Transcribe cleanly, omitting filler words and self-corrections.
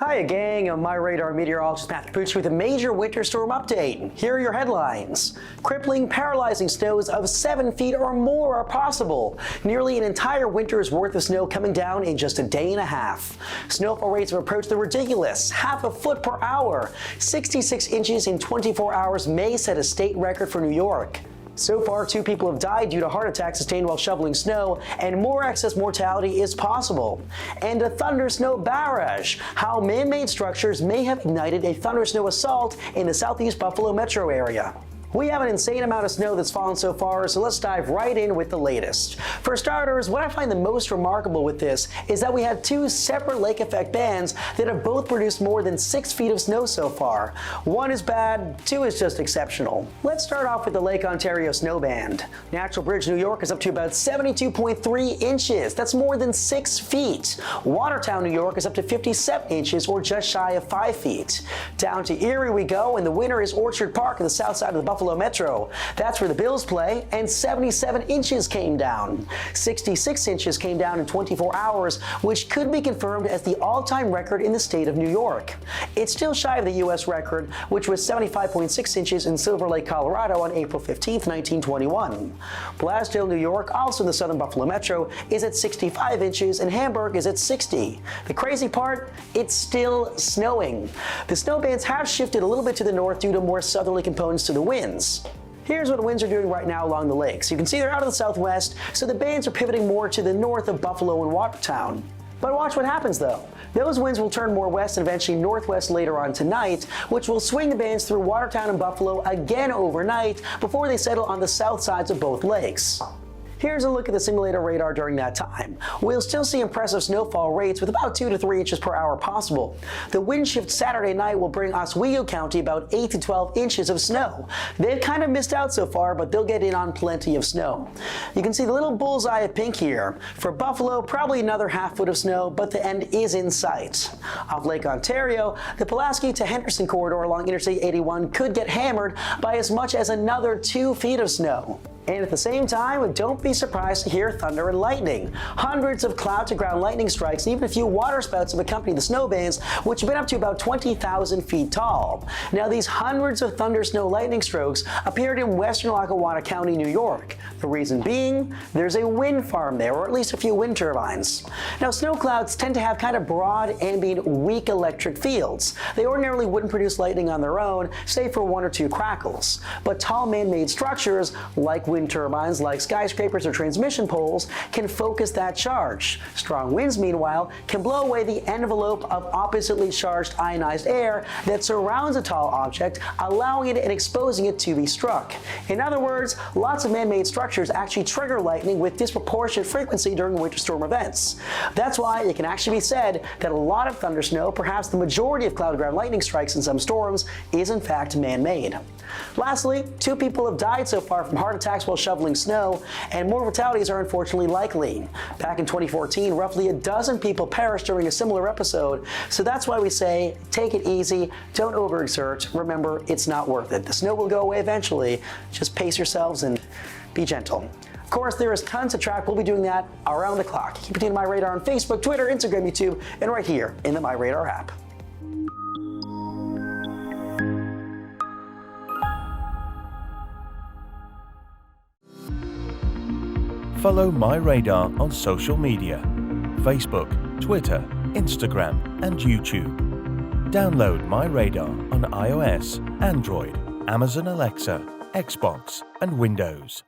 Hi gang, I'm MyRadar meteorologist Cappucci with a major winter storm update. Here are your headlines. Crippling, paralyzing snows of 7 feet or more are possible. Nearly an entire winter's worth of snow coming down in just a day and a half. Snowfall rates have approached the ridiculous half a foot per hour. 66 inches in 24 hours may set a state record for New York. So far, 2 people have died due to heart attacks sustained while shoveling snow, and more excess mortality is possible. And a thundersnow barrage. How man-made structures may have ignited a thundersnow assault in the southeast Buffalo metro area. We have an insane amount of snow that's fallen so far, so let's dive right in with the latest. For starters, what I find the most remarkable with this is that we have 2 separate lake effect bands that have both produced more than 6 feet of snow so far. 1 is bad, 2 is just exceptional. Let's start off with the Lake Ontario snow band. Natural Bridge, New York is up to about 72.3 inches. That's more than 6 feet. Watertown, New York is up to 57 inches or just shy of 5 feet. Down to Erie we go, and the winner is Orchard Park on the south side of the Buffalo Metro. That's where the Bills play, and 77 inches came down. 66 inches came down in 24 hours, which could be confirmed as the all-time record in the state of New York. It's still shy of the U.S. record, which was 75.6 inches in Silver Lake, Colorado on April 15, 1921. Blasdale, New York, also in the southern Buffalo Metro, is at 65 inches, and Hamburg is at 60. The crazy part? It's still snowing. The snow bands have shifted a little bit to the north due to more southerly components to the winds. Here's what winds are doing right now along the lakes. You can see they're out of the southwest, so the bands are pivoting more to the north of Buffalo and Watertown. But watch what happens though. Those winds will turn more west and eventually northwest later on tonight, which will swing the bands through Watertown and Buffalo again overnight before they settle on the south sides of both lakes. Here's a look at the simulator radar during that time. We'll still see impressive snowfall rates with about 2 to 3 inches per hour possible. The wind shift Saturday night will bring Oswego County about 8 to 12 inches of snow. They've kind of missed out so far, but they'll get in on plenty of snow. You can see the little bullseye of pink here. For Buffalo, probably another half foot of snow, but the end is in sight. Off Lake Ontario, the Pulaski to Henderson corridor along Interstate 81 could get hammered by as much as another 2 feet of snow. And at the same time, don't be surprised to hear thunder and lightning. Hundreds of cloud-to-ground lightning strikes and even a few water spouts have accompanied the snow bands, which have been up to about 20,000 feet tall. Now, these hundreds of thunder-snow lightning strokes appeared in western Lackawanna County, New York. The reason being, there's a wind farm there, or at least a few wind turbines. Now, snow clouds tend to have kind of broad, ambient, weak electric fields. They ordinarily wouldn't produce lightning on their own, save for 1 or 2 crackles. But tall man-made structures, like wind turbines, like skyscrapers or transmission poles, can focus that charge. Strong winds, meanwhile, can blow away the envelope of oppositely charged ionized air that surrounds a tall object, allowing it and exposing it to be struck. In other words, lots of man-made structures actually trigger lightning with disproportionate frequency during winter storm events. That's why it can actually be said that a lot of thundersnow, perhaps the majority of cloud-ground lightning strikes in some storms, is in fact man-made. Lastly, 2 people have died so far from heart attacks while shoveling snow, and more fatalities are unfortunately likely. Back in 2014, roughly a dozen people perished during a similar episode, so that's why we say, take it easy, don't overexert, remember, it's not worth it. The snow will go away eventually, just pace yourselves and be gentle. Of course, there is tons to track. We'll be doing that around the clock. Keep it in MyRadar on Facebook, Twitter, Instagram, YouTube, and right here in the MyRadar app. Follow MyRadar on social media: Facebook, Twitter, Instagram, and YouTube. Download MyRadar on iOS, Android, Amazon Alexa, Xbox, and Windows.